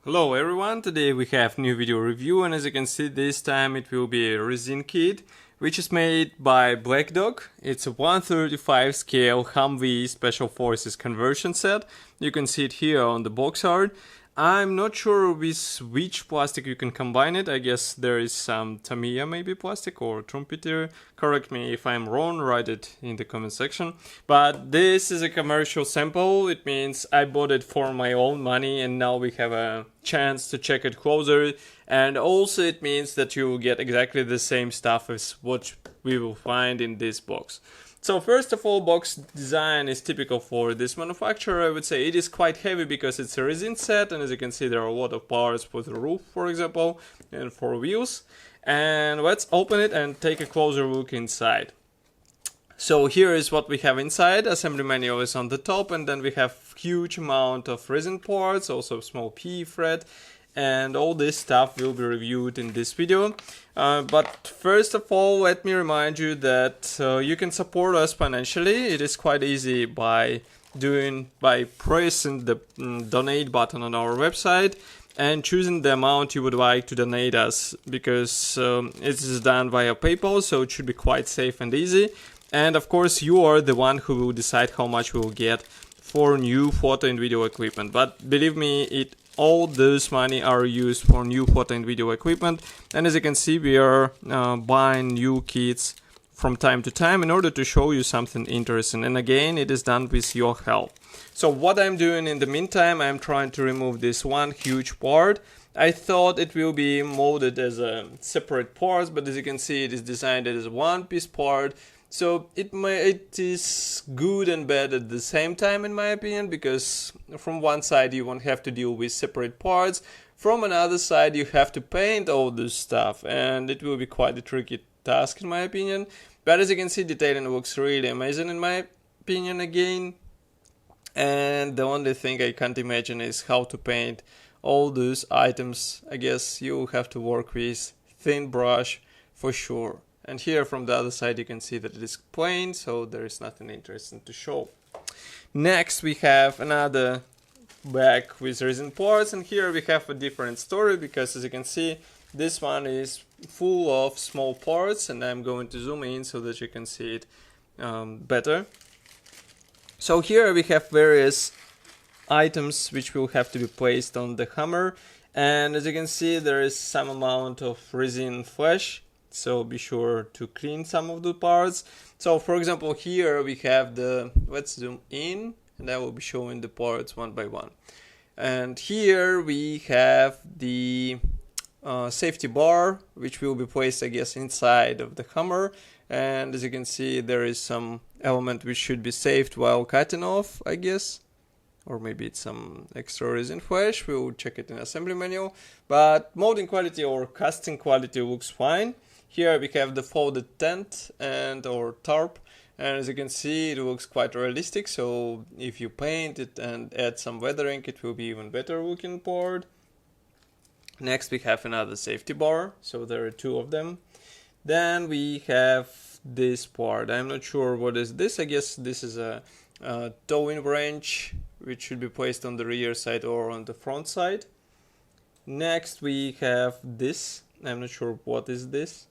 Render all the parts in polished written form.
Hello everyone, today we have new video review, and as you can see this time it will be a resin kit which is made by Black Dog. It's a 1/35 scale HUMVEE Special Forces conversion set. You can see it here on the box art. I'm not sure with which plastic you can combine it. I guess there is some Tamiya maybe plastic or trumpeter. Correct me if I'm wrong, write it in the comment section. But this is a commercial sample. It means I bought it for my own money and now we have a chance to check it closer. And also it means that you will get exactly the same stuff as what we will find in this box. So first of all, box design is typical for this manufacturer. I would say it is quite heavy because it's a resin set, and as you can see there are a lot of parts for the roof, for example, and for wheels. And let's open it and take a closer look inside. So here is what we have inside. Assembly manual is on the top, and then we have huge amount of resin parts, also small PE thread. And all this stuff will be reviewed in this video. But first of all, let me remind you that you can support us financially. It is quite easy by pressing the donate button on our website and choosing the amount you would like to donate us, because it is done via PayPal, so it should be quite safe and easy. And of course, you are the one who will decide how much we will get for new photo and video equipment. But believe me, all those money are used for new photo and video equipment, and as you can see we are buying new kits from time to time in order to show you something interesting, and again it is done with your help. So what I'm doing in the meantime, I'm trying to remove this one huge part. I thought it will be molded as a separate part, but as you can see it is designed as a one-piece part. So it is good and bad at the same time in my opinion, because from one side you won't have to deal with separate parts, from another side you have to paint all this stuff, and it will be quite a tricky task in my opinion. But as you can see, detailing looks really amazing in my opinion again, and the only thing I can't imagine is how to paint all those items. I guess you have to work with thin brush for sure. And here from the other side you can see that it is plain, so there is nothing interesting to show. Next we have another bag with resin parts, and here we have a different story, because as you can see this one is full of small parts, and I'm going to zoom in so that you can see it better. So here we have various items which will have to be placed on the hammer, and as you can see there is some amount of resin flash. So be sure to clean some of the parts. So for example here we have let's zoom in and I will be showing the parts one by one. And here we have the safety bar, which will be placed I guess inside of the hammer. And as you can see there is some element which should be saved while cutting off, I guess. Or maybe it's some extra resin flash, we'll check it in assembly manual. But molding quality or casting quality looks fine. Here we have the folded tent or tarp, and as you can see it looks quite realistic, so if you paint it and add some weathering it will be even better looking part. Next we have another safety bar, so there are two of them. Then we have this part, I'm not sure what is this. I guess this is a towing wrench which should be placed on the rear side or on the front side. Next we have this, I'm not sure what is this.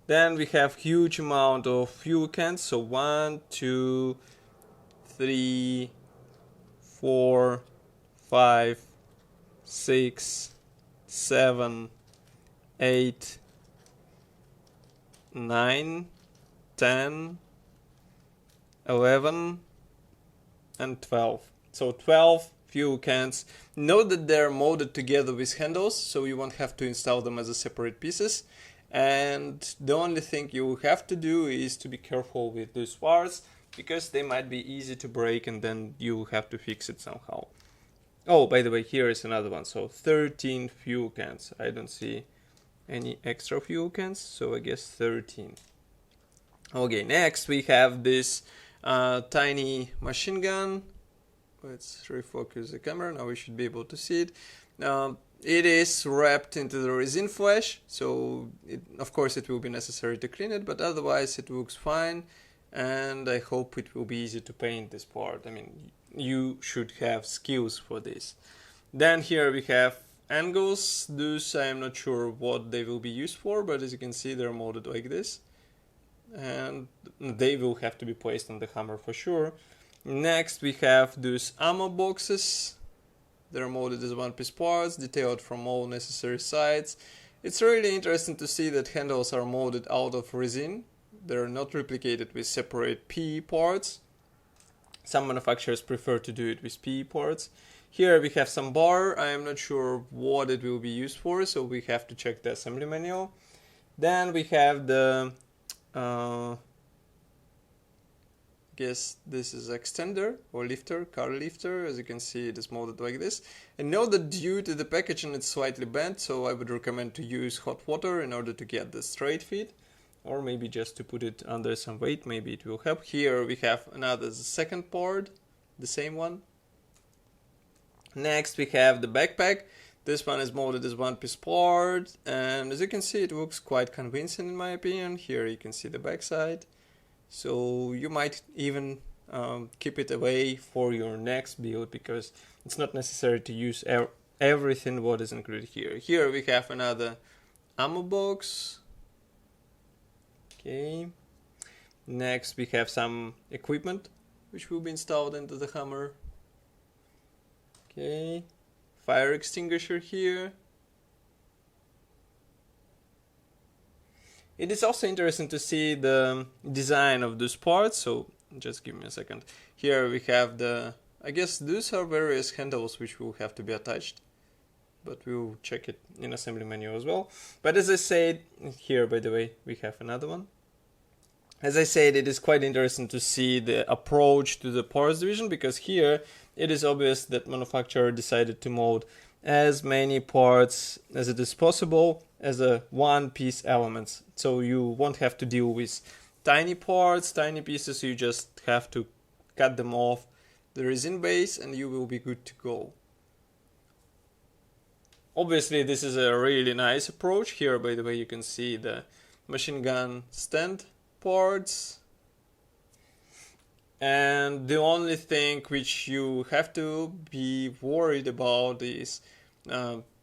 Then we have huge amount of fuel cans, so 1, 2, 3, 4, 5, 6, 7, 8, 9, 10, 11, and 12. So 12 fuel cans. Note that they're molded together with handles, so you won't have to install them as a separate pieces. And the only thing you have to do is to be careful with these parts, because they might be easy to break and then you have to fix it somehow. Oh, by the way, here is another one. So 13 fuel cans. I don't see any extra fuel cans, so I guess 13. Okay, next we have this tiny machine gun. Let's refocus the camera, now we should be able to see it. It is wrapped into the resin flash, so of course it will be necessary to clean it, but otherwise it looks fine, and I hope it will be easy to paint this part. I mean, you should have skills for this. Then here we have angles. Those I'm not sure what they will be used for, but as you can see they're molded like this, and they will have to be placed on the hammer for sure. Next we have those ammo boxes. They're molded as one-piece parts, detailed from all necessary sides. It's really interesting to see that handles are molded out of resin. They're not replicated with separate PE parts. Some manufacturers prefer to do it with PE parts. Here we have some bar. I am not sure what it will be used for, so we have to check the assembly manual. Then we have the guess this is extender or lifter, car lifter. As you can see, it is molded like this. And note that due to the packaging it's slightly bent, so I would recommend to use hot water in order to get the straight fit, or maybe just to put it under some weight, maybe it will help. Here we have another second part, the same one. Next we have the backpack. This one is molded as one-piece part, and as you can see it looks quite convincing in my opinion. Here you can see the backside. So you might even keep it away for your next build, because it's not necessary to use everything what is included here. Here we have another ammo box. Okay. Next we have some equipment which will be installed into the hammer. Okay. Fire extinguisher here. It is also interesting to see the design of those parts, so just give me a second. Here we have the, I guess those are various handles which will have to be attached, but we'll check it in assembly manual as well. But as I said, here by the way we have another one. As I said, it is quite interesting to see the approach to the parts division, because here it is obvious that manufacturer decided to mold as many parts as it is possible as a one-piece elements. So you won't have to deal with tiny parts, tiny pieces. You just have to cut them off the resin base and you will be good to go. Obviously this is a really nice approach. Here by the way you can see the machine gun stand parts. And the only thing which you have to be worried about is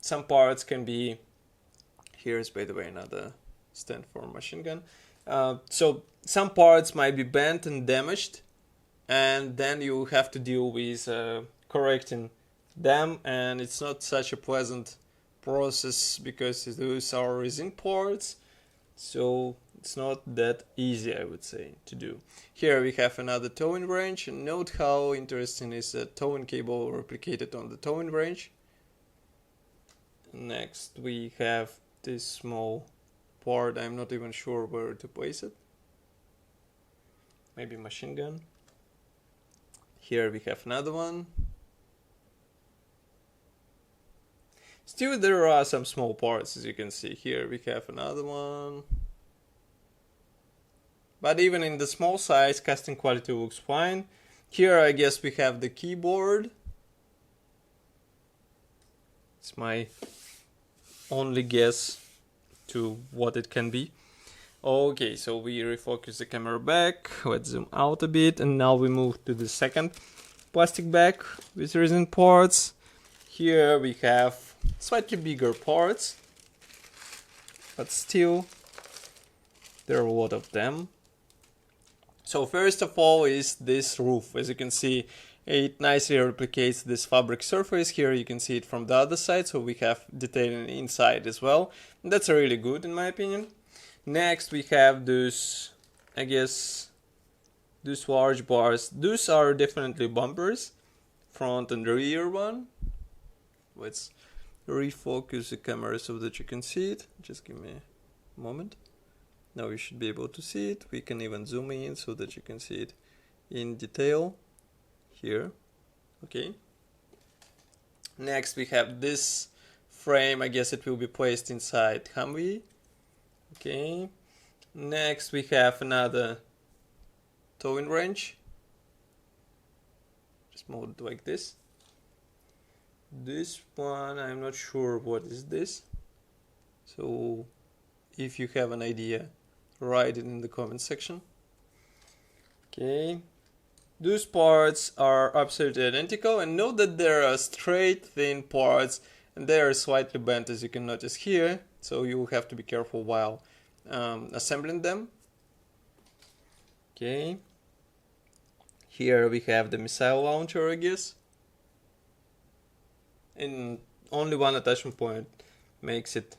some parts can be, here's by the way another stand for machine gun. So some parts might be bent and damaged, and then you have to deal with correcting them, and it's not such a pleasant process because those are resin parts, so it's not that easy, I would say, to do. Here we have another towing wrench, and note how interesting is the towing cable replicated on the towing wrench. Next we have this small part, I'm not even sure where to place it. Maybe machine gun. Here we have another one. Still there are some small parts, as you can see. Here we have another one. But even in the small size, casting quality looks fine. Here I guess we have the keyboard. It's my only guess to what it can be. Okay, so we refocus the camera back. Let's zoom out a bit, and now we move to the second plastic bag with resin parts. Here we have slightly bigger parts, but still there are a lot of them. So first of all is this roof. As you can see, it nicely replicates this fabric surface. Here you can see it from the other side, so we have detailing inside as well. And that's really good in my opinion. Next we have those, I guess, those large bars. Those are definitely bumpers, front and rear one. Let's refocus the camera so that you can see it. Just give me a moment. Now you should be able to see it. We can even zoom in so that you can see it in detail here. Okay. Next we have this frame. I guess it will be placed inside HUMVEE. Okay. Next we have another towing wrench. Just molded like this. This one, I'm not sure what is this. So if you have an idea, write it in the comment section. Okay. Those parts are absolutely identical, and note that there are straight, thin parts, and they are slightly bent, as you can notice here, so you will have to be careful while assembling them. Okay. Here we have the missile launcher, I guess. And only one attachment point makes it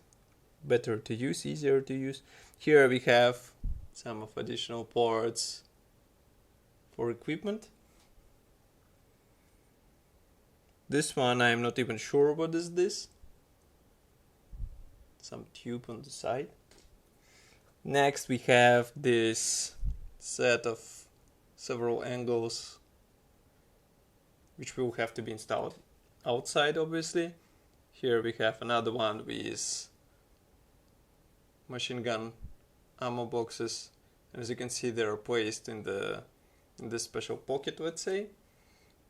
better to use, easier to use. Here we have some of additional parts for equipment. This one I'm not even sure what is this. Some tube on the side. Next we have this set of several angles which will have to be installed outside, obviously. Here we have another one with machine gun ammo boxes, and as you can see they are placed in this special pocket, let's say.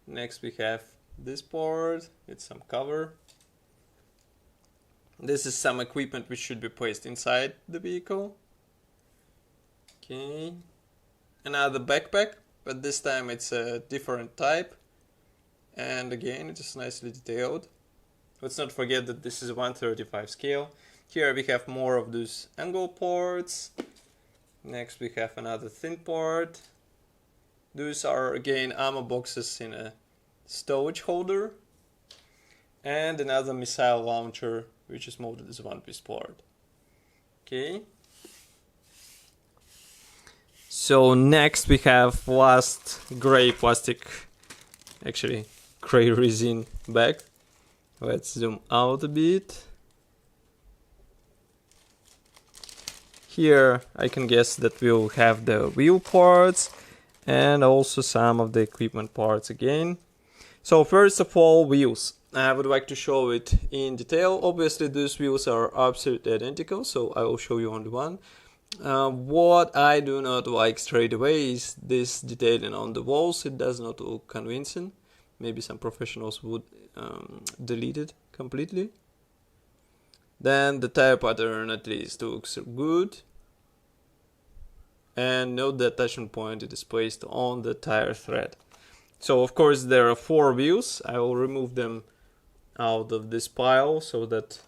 Next we have this part with some cover. This is some equipment which should be placed inside the vehicle. Okay, another backpack, but this time it's a different type, and again it is nicely detailed. Let's not forget that this is 1/35 scale. Here we have more of those angle parts. Next we have another thin part. Those are again ammo boxes in a storage holder. And another missile launcher which is molded as one piece part. Okay. So next we have last gray plastic, actually gray resin bag. Let's zoom out a bit. Here I can guess that we'll have the wheel parts and also some of the equipment parts again. So first of all, wheels. I would like to show it in detail. Obviously these wheels are absolutely identical, so I will show you only one. What I do not like straight away is this detailing on the walls. It does not look convincing. Maybe some professionals would delete it completely. Then the tire pattern at least looks good. And note the attachment point, it is placed on the tire thread. So of course there are 4 wheels. I will remove them out of this pile so that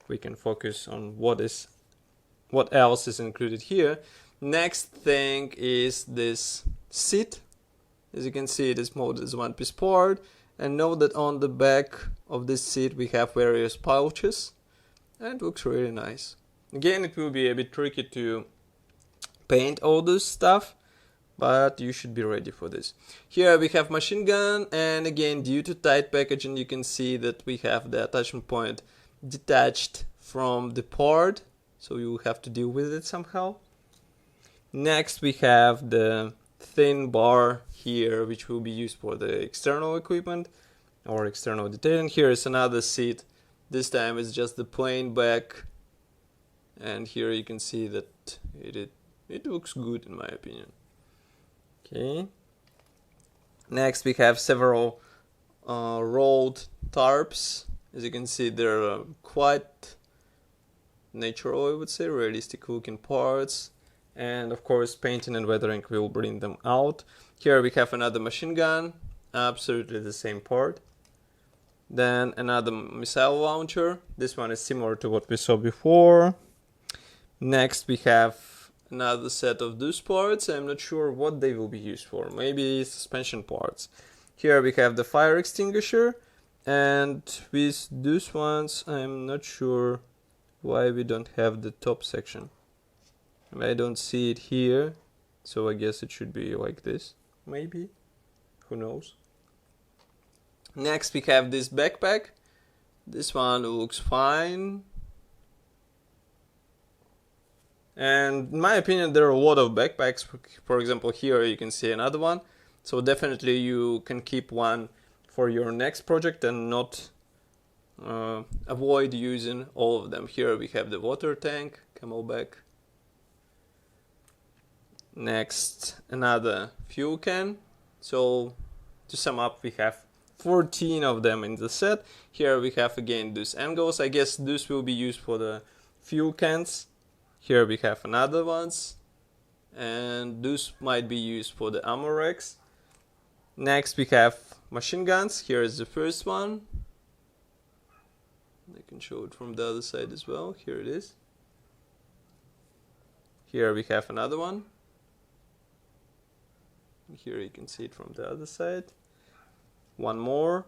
we can focus on what else is included here. Next thing is this seat. As you can see, it is molded as one piece part. And note that on the back of this seat we have various pouches. And it looks really nice. Again, it will be a bit tricky to paint all this stuff, but you should be ready for this. Here we have machine gun, and again, due to tight packaging, you can see that we have the attachment point detached from the part, so you will have to deal with it somehow. Next we have the thin bar here, which will be used for the external equipment or external detailing. Here is another seat. This time it's just the plain back, and here you can see that it looks good in my opinion. Okay. Next we have several rolled tarps. As you can see, they're quite natural, I would say, realistic looking parts. And of course painting and weathering will bring them out. Here we have another machine gun, absolutely the same part. Then another missile launcher. This one is similar to what we saw before. Next we have another set of those parts. I'm not sure what they will be used for. Maybe suspension parts. Here we have the fire extinguisher. And with those ones, I'm not sure why we don't have the top section. I don't see it here. So I guess it should be like this. Maybe. Who knows? Next we have this backpack. This one looks fine. And in my opinion there are a lot of backpacks. For example, here you can see another one. So definitely you can keep one for your next project and not avoid using all of them. Here we have the water tank, camelback. Next, another fuel can. So to sum up, we have 14 of them in the set. Here we have again these angles. I guess this will be used for the fuel cans. Here we have another ones, and this might be used for the ammo racks. Next we have machine guns. Here is the first one. I can show it from the other side as well. Here it is. Here we have another one. Here you can see it from the other side. One more.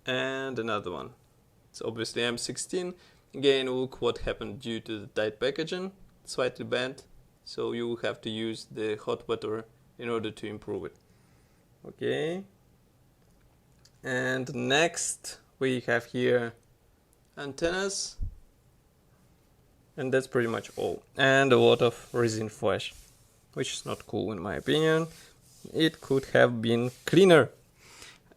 And another one. It's obviously M16. Again, look what happened due to the tight packaging. Slightly bent. So you will have to use the hot water in order to improve it. Okay. And next we have here antennas. And that's pretty much all. And a lot of resin flash, which is not cool in my opinion. It could have been cleaner.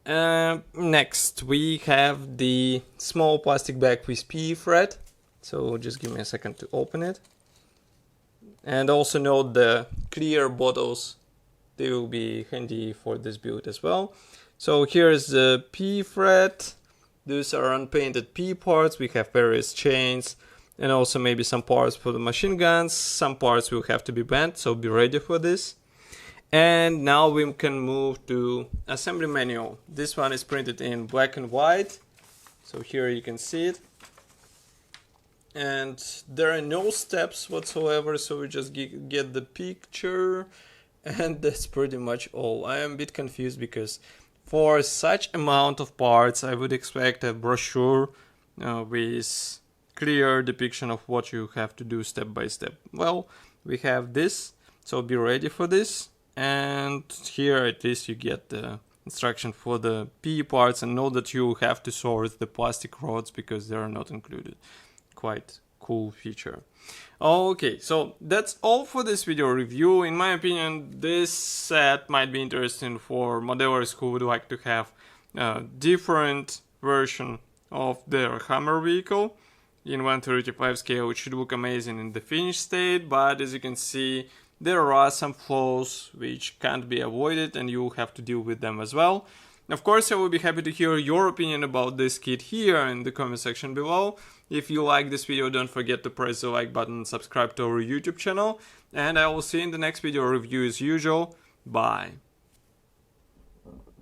Next we have the small plastic bag with PE thread. So just give me a second to open it. And also note the clear bottles. They will be handy for this build as well. So here's the PE thread. These are unpainted PE parts. We have various chains. And also maybe some parts for the machine guns. Some parts will have to be bent, so be ready for this. And now we can move to assembly manual. This one is printed in black and white. So here you can see it. And there are no steps whatsoever, so we just get the picture. And that's pretty much all. I am a bit confused because for such amount of parts, I would expect a brochure with clear depiction of what you have to do step by step. Well, we have this, so be ready for this. And here at least you get the instruction for the PE parts, and know that you have to source the plastic rods because they are not included. Quite cool feature. Okay, so that's all for this video review. In my opinion, this set might be interesting for modelers who would like to have a different version of their HUMVEE vehicle in 1/35 scale. It should look amazing in the finished state, but as you can see, there are some flaws which can't be avoided and you will have to deal with them as well. Of course, I will be happy to hear your opinion about this kit here in the comment section below. If you like this video, don't forget to press the like button and subscribe to our YouTube channel. And I will see you in the next video review as usual. Bye.